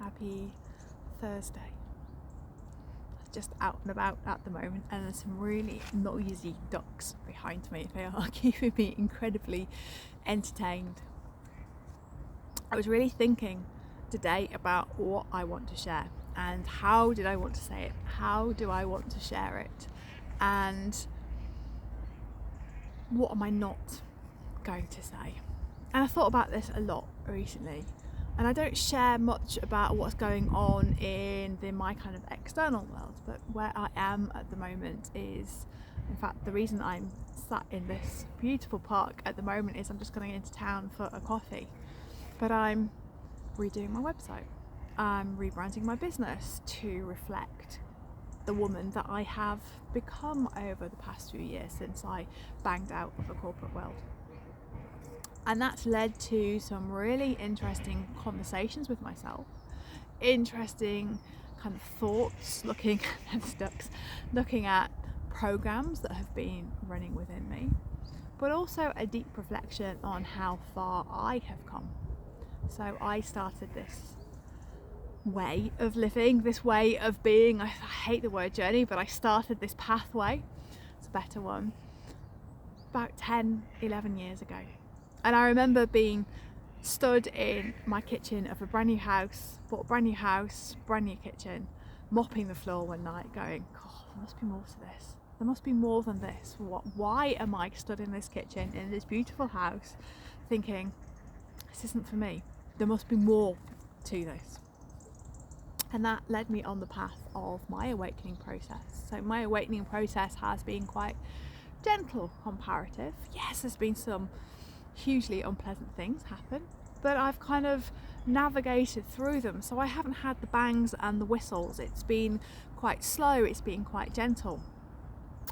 Happy Thursday. Just out and about at the moment, and there's some really noisy ducks behind me. They are keeping me incredibly entertained. I was really thinking today about what I want to share and how did I want to say it, how do I want to share it, and what am I not going to say. And I thought about this a lot recently, and I don't share much about what's going on in my kind of external world, but where I am at the moment is, in fact, the reason I'm sat in this beautiful park at the moment is I'm just going into town for a coffee. But I'm redoing my website. I'm rebranding my business to reflect the woman that I have become over the past few years since I banged out of the corporate world. And that's led to some really interesting conversations with myself, interesting kind of thoughts, looking at programs that have been running within me, but also a deep reflection on how far I have come. So I started this way of living, this way of being. I hate the word journey, but I started this pathway, it's a better one, about 10-11 years ago. And I remember being stood in my kitchen of a brand new house, bought a brand new house, brand new kitchen, mopping the floor one night going, God, there must be more to this. There must be more than this. Why am I stood in this kitchen in this beautiful house thinking, this isn't for me? There must be more to this. And that led me on the path of my awakening process. So my awakening process has been quite gentle comparative. Yes, there's been some hugely unpleasant things happen, but I've kind of navigated through them. So I haven't had the bangs and the whistles. It's been quite slow, it's been quite gentle.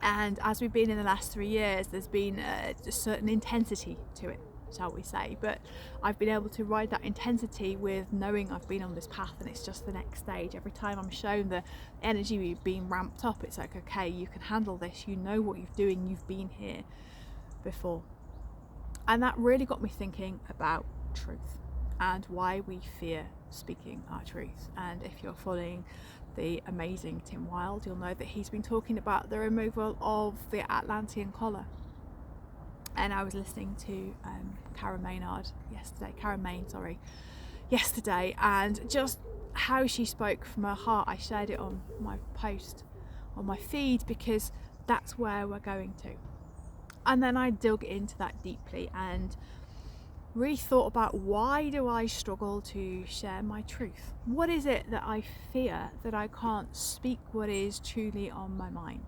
And as we've been in the last 3 years, there's been a certain intensity to it, shall we say, but I've been able to ride that intensity with knowing I've been on this path and it's just the next stage. Every time I'm shown the energy being ramped up, it's like, okay, you can handle this, you know what you're doing, you've been here before. And that really got me thinking about truth and why we fear speaking our truth. And if you're following the amazing Tim Wilde, you'll know that he's been talking about the removal of the Atlantean Collar. And I was listening to Karen Maynard yesterday, and just how she spoke from her heart. I shared it on my post on my feed because that's where we're going to. And then I dug into that deeply and really thought about, why do I struggle to share my truth? What is it that I fear that I can't speak what is truly on my mind?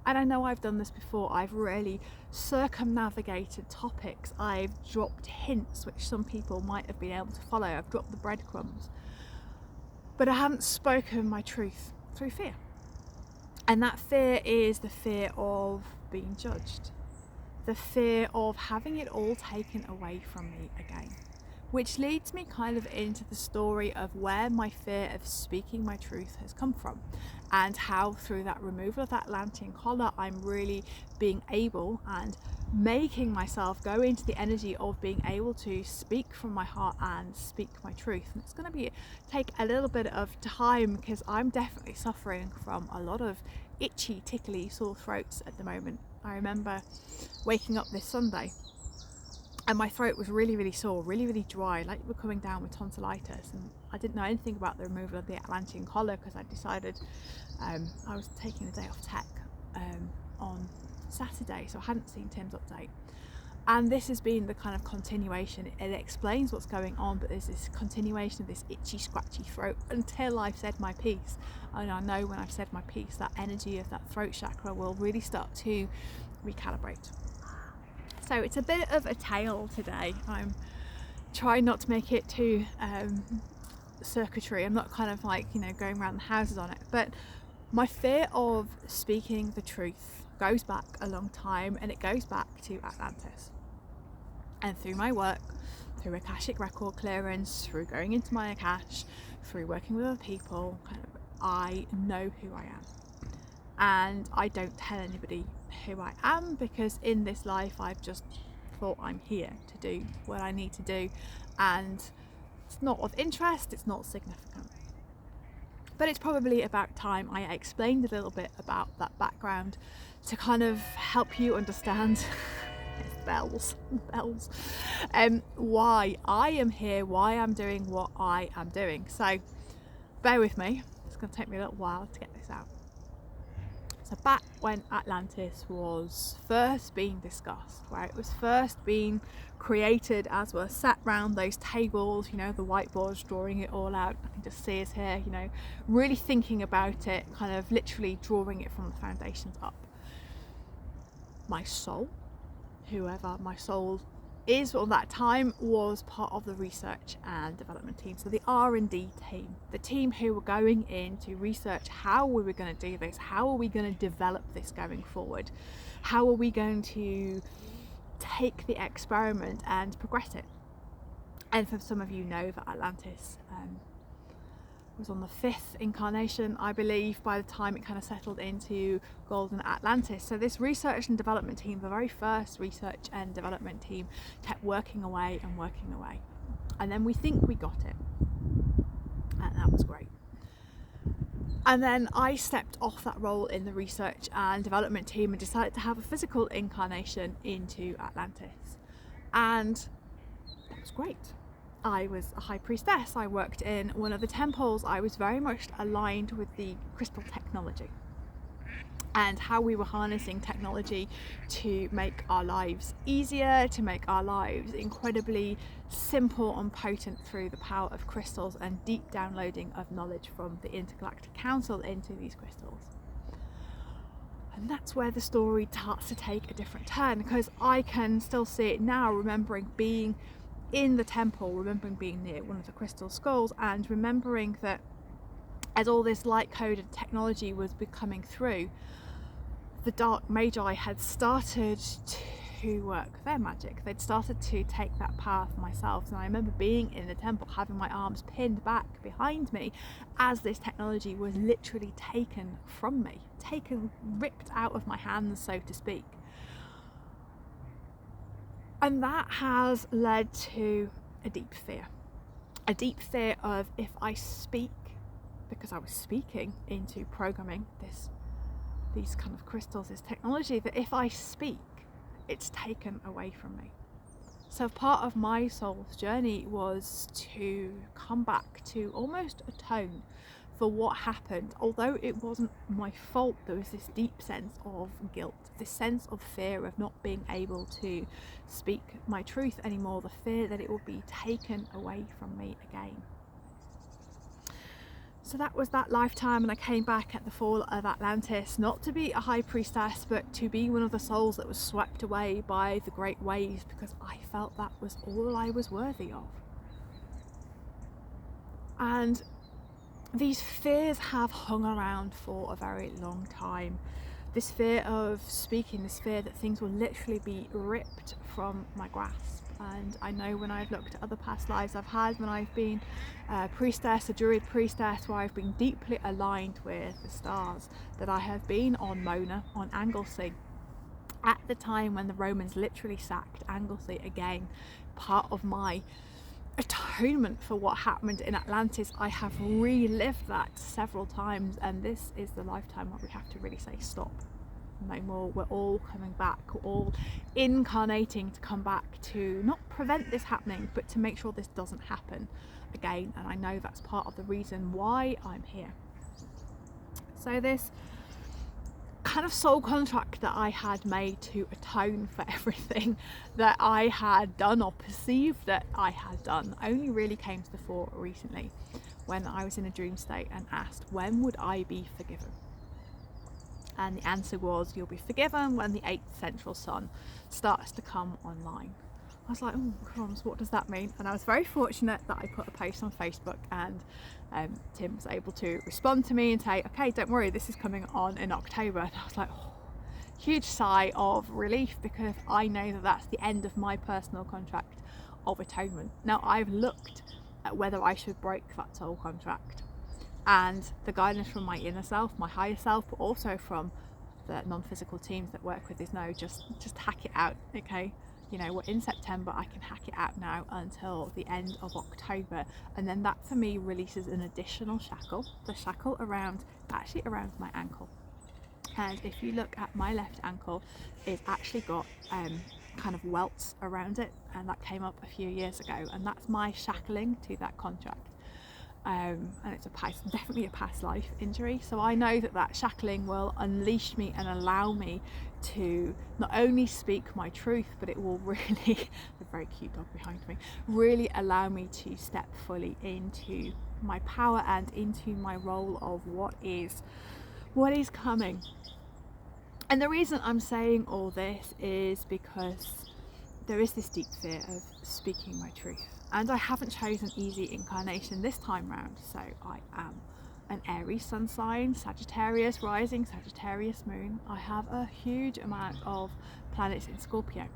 And I know I've done this before. I've really circumnavigated topics. I've dropped hints which some people might have been able to follow. I've dropped the breadcrumbs. But I haven't spoken my truth through fear. And that fear is the fear of being judged. The fear of having it all taken away from me again. Which leads me kind of into the story of where my fear of speaking my truth has come from, and how through that removal of that Atlantean collar, I'm really being able and making myself go into the energy of being able to speak from my heart and speak my truth. And it's going to take a little bit of time because I'm definitely suffering from a lot of itchy, tickly, sore throats at the moment. I remember waking up this Sunday and my throat was really, really sore, really, really dry, like we're coming down with tonsillitis. And I didn't know anything about the removal of the Atlantean collar because I decided I was taking a day off tech on Saturday, so I hadn't seen Tim's update. And this has been the kind of continuation. It explains what's going on, but there's this continuation of this itchy, scratchy throat until I've said my piece. And I know when I've said my piece, that energy of that throat chakra will really start to recalibrate. So it's a bit of a tale today. I'm trying not to make it too circuitry. I'm not kind of like, going around the houses on it. But my fear of speaking the truth goes back a long time, and it goes back to Atlantis. And through my work, through Akashic record clearance, through going into my Akash, through working with other people, I know who I am. And I don't tell anybody who I am, because in this life I've just thought I'm here to do what I need to do, and it's not of interest, it's not significant. But it's probably about time I explained a little bit about that background to kind of help you understand bells why I am here, why I'm doing what I am doing. So bear with me, it's going to take me a little while to get this out. So back when Atlantis was first being discussed, where it was first being created, as we're sat round those tables, you know, the whiteboards, drawing it all out. I can just see us here, you know, really thinking about it, kind of literally drawing it from the foundations up. My soul, whoever my soul is at that time, was part of the research and development team. So the R&D team, the team who were going in to research how we were going to do this, how are we going to develop this going forward, how are we going to take the experiment and progress it. And for some of you know that Atlantis was on the 5th incarnation, I believe, by the time it kind of settled into Golden Atlantis. So this research and development team, the very first research and development team, kept working away and working away. And then we think we got it. And that was great. And then I stepped off that role in the research and development team and decided to have a physical incarnation into Atlantis. And that was great. I was a high priestess, I worked in one of the temples, I was very much aligned with the crystal technology and how we were harnessing technology to make our lives easier, to make our lives incredibly simple and potent through the power of crystals and deep downloading of knowledge from the Intergalactic Council into these crystals. And that's where the story starts to take a different turn, because I can still see it now, remembering being in the temple, remembering being near one of the crystal skulls, and remembering that as all this light-coded technology was becoming through, the dark magi had started to work their magic. They'd started to take that power for myself. And I remember being in the temple, having my arms pinned back behind me as this technology was literally taken from me, ripped out of my hands, so to speak. And that has led to a deep fear of, if I speak, because I was speaking into programming these kind of crystals, this technology, that if I speak, it's taken away from me. So part of my soul's journey was to come back to almost atone for what happened. Although it wasn't my fault, there was this deep sense of guilt, this sense of fear of not being able to speak my truth anymore, the fear that it will be taken away from me again. So that was that lifetime, and I came back at the fall of Atlantis, not to be a high priestess, but to be one of the souls that was swept away by the great waves, because I felt that was all I was worthy of. And these fears have hung around for a very long time. This fear of speaking, this fear that things will literally be ripped from my grasp. And I know when I've looked at other past lives I've had, when I've been a priestess, a druid priestess, where I've been deeply aligned with the stars, that I have been on Mona, on Anglesey, at the time when the Romans literally sacked Anglesey again. Part of my atonement for what happened in Atlantis, I have relived that several times, and this is the lifetime where we have to really say stop, no more. We're all coming back, we're all incarnating to come back to not prevent this happening, but to make sure this doesn't happen again. And I know that's part of the reason why I'm here. So this kind of soul contract that I had made to atone for everything that I had done or perceived that I had done only really came to the fore recently, when I was in a dream state and asked, when would I be forgiven? And the answer was, you'll be forgiven when the 8th central sun starts to come online. I was like, oh crumbs, what does that mean? And I was very fortunate that I put a post on Facebook, and Tim was able to respond to me and say, okay, don't worry, this is coming on in October. And I was like, oh, huge sigh of relief, because I know that that's the end of my personal contract of atonement. Now, I've looked at whether I should break that soul contract, and the guidance from my inner self, my higher self, but also from the non-physical teams that work with is, no, just hack it out, okay? You know, we're in September, I can hack it out now until the end of October, and then that for me releases an additional shackle, the shackle around my ankle. And if you look at my left ankle, it's actually got kind of welts around it, and that came up a few years ago, and that's my shackling to that contract. And it's definitely a past life injury, so I know that shackling will unleash me and allow me to not only speak my truth, but it will really a very cute dog behind me, really allow me to step fully into my power and into my role of what is coming. And the reason I'm saying all this is because there is this deep fear of speaking my truth. And I haven't chosen easy incarnation this time round. So I am an Aries sun sign, Sagittarius rising, Sagittarius moon. I have a huge amount of planets in Scorpio.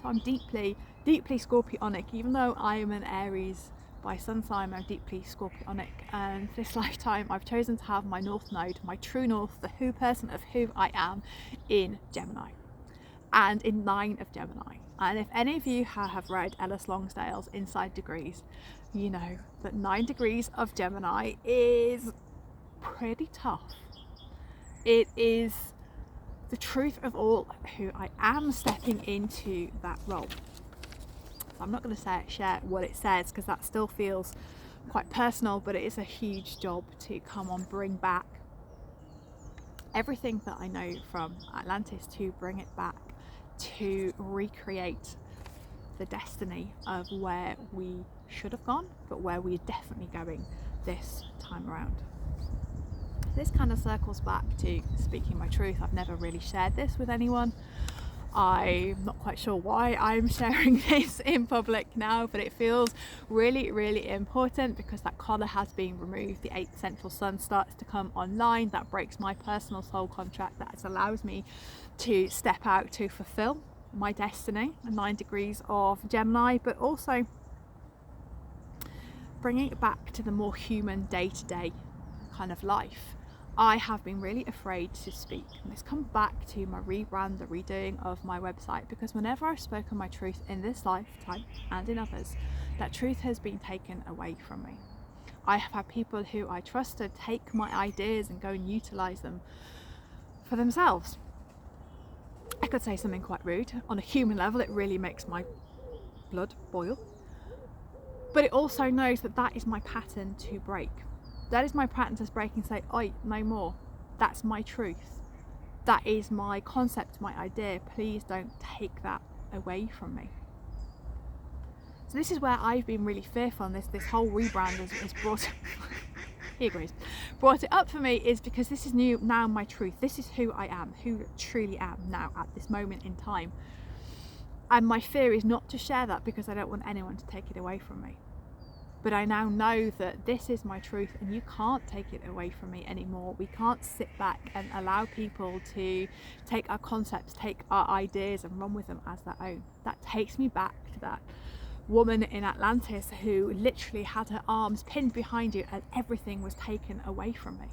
So I'm deeply, deeply Scorpionic, even though I am an Aries by sun sign, I'm deeply Scorpionic. And this lifetime I've chosen to have my North Node, my true North, the who person of who I am, in Gemini. And in 9 of Gemini. And if any of you have read Ellis Longsdale's Inside Degrees, you know that 9 degrees of Gemini is pretty tough. It is the truth of all who I am stepping into that role. So I'm not going to share what it says, because that still feels quite personal, but it is a huge job to come on, bring back everything that I know from Atlantis, to bring it back, to recreate the destiny of where we should have gone, but where we're definitely going this time around. This kind of circles back to speaking my truth. I've never really shared this with anyone. I'm not quite sure why I'm sharing this in public now, but it feels really, really important, because that collar has been removed. The 8th central sun starts to come online. That breaks my personal soul contract. That allows me to step out to fulfill my destiny, 9 degrees of Gemini, but also bringing it back to the more human day-to-day kind of life. I have been really afraid to speak, and this comes back to my rebrand, the redoing of my website, because whenever I've spoken my truth in this lifetime and in others, that truth has been taken away from me. I have had people who I trusted take my ideas and go and utilize them for themselves. I could say something quite rude. On a human level, it really makes my blood boil, but it also knows that that is my pattern to break. That is my pattern to break and say, oi, no more. That's my truth. That is my concept, my idea. Please don't take that away from me. So this is where I've been really fearful, and this whole rebrand has brought he agrees, brought it up for me, is because this is now my truth. This is who I am, who I truly am now at this moment in time. And my fear is not to share that, because I don't want anyone to take it away from me. But I now know that this is my truth, and you can't take it away from me anymore. We can't sit back and allow people to take our concepts, take our ideas and run with them as their own. That takes me back to that woman in Atlantis who literally had her arms pinned behind you and everything was taken away from me.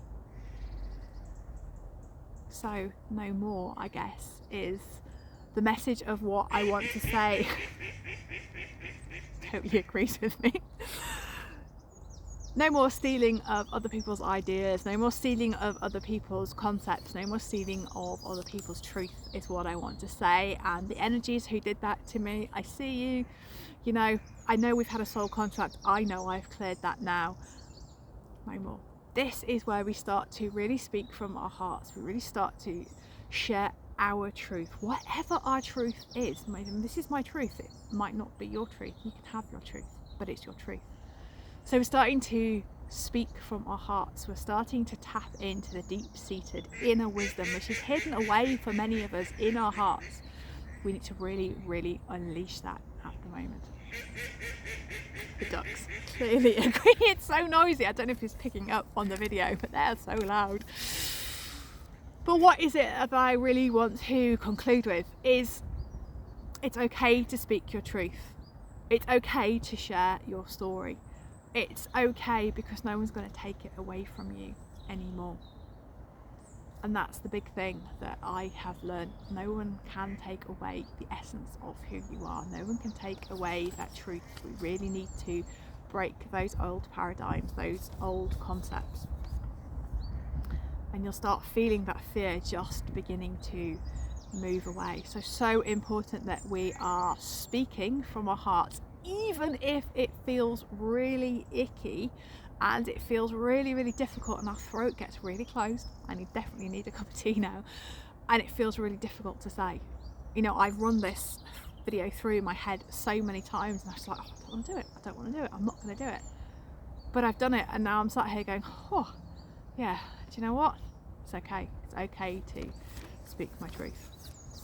So no more, I guess, is the message of what I want to say. Totally agrees with me. No more stealing of other people's ideas, no more stealing of other people's concepts, no more stealing of other people's truth is what I want to say. And the energies who did that to me, I see you. You know, I know we've had a soul contract. I know I've cleared that now. No more. This is where we start to really speak from our hearts. We really start to share our truth, whatever our truth is. This is my truth. It might not be your truth. You can have your truth, but it's your truth. So we're starting to speak from our hearts. We're starting to tap into the deep-seated inner wisdom, which is hidden away for many of us in our hearts. We need to really, really unleash that at the moment. The ducks clearly agree. It's so noisy. I don't know if it's picking up on the video, but they're so loud. But what is it that I really want to conclude with is, it's okay to speak your truth. It's okay to share your story. It's okay, because no one's going to take it away from you anymore. And that's the big thing that I have learned. No one can take away the essence of who you are. No one can take away that truth. We really need to break those old paradigms, those old concepts. And you'll start feeling that fear just beginning to move away. So important that we are speaking from our hearts, even if it feels really icky and it feels really, really difficult and our throat gets really closed. I definitely need a cup of tea now. And it feels really difficult to say. You know, I've run this video through my head so many times and I was like, oh, I don't want to do it. I don't want to do it. I'm not going to do it. But I've done it, and now I'm sat here going, oh, yeah, do you know what? It's okay. It's okay to speak my truth.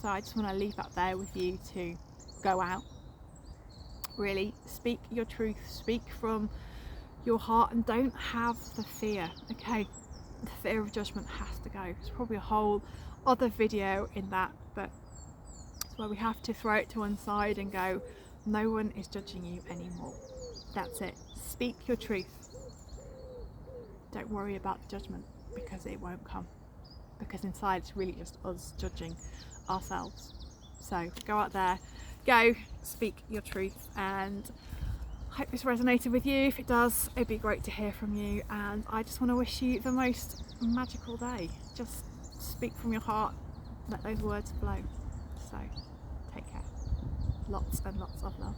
So I just want to leave that there with you to go out. Really speak your truth. Speak from your heart and don't have the fear, okay? The fear of judgment has to go. There's probably a whole other video in that, but it's where we have to throw it to one side and go, no one is judging you anymore. That's it. Speak your truth. Don't worry about the judgment, because it won't come. Because inside it's really just us judging ourselves. So go out there, go speak your truth, and I hope this resonated with you. If it does, it'd be great to hear from you, and I just want to wish you the most magical day. Just speak from your heart, let those words flow. So take care. Lots and lots of love.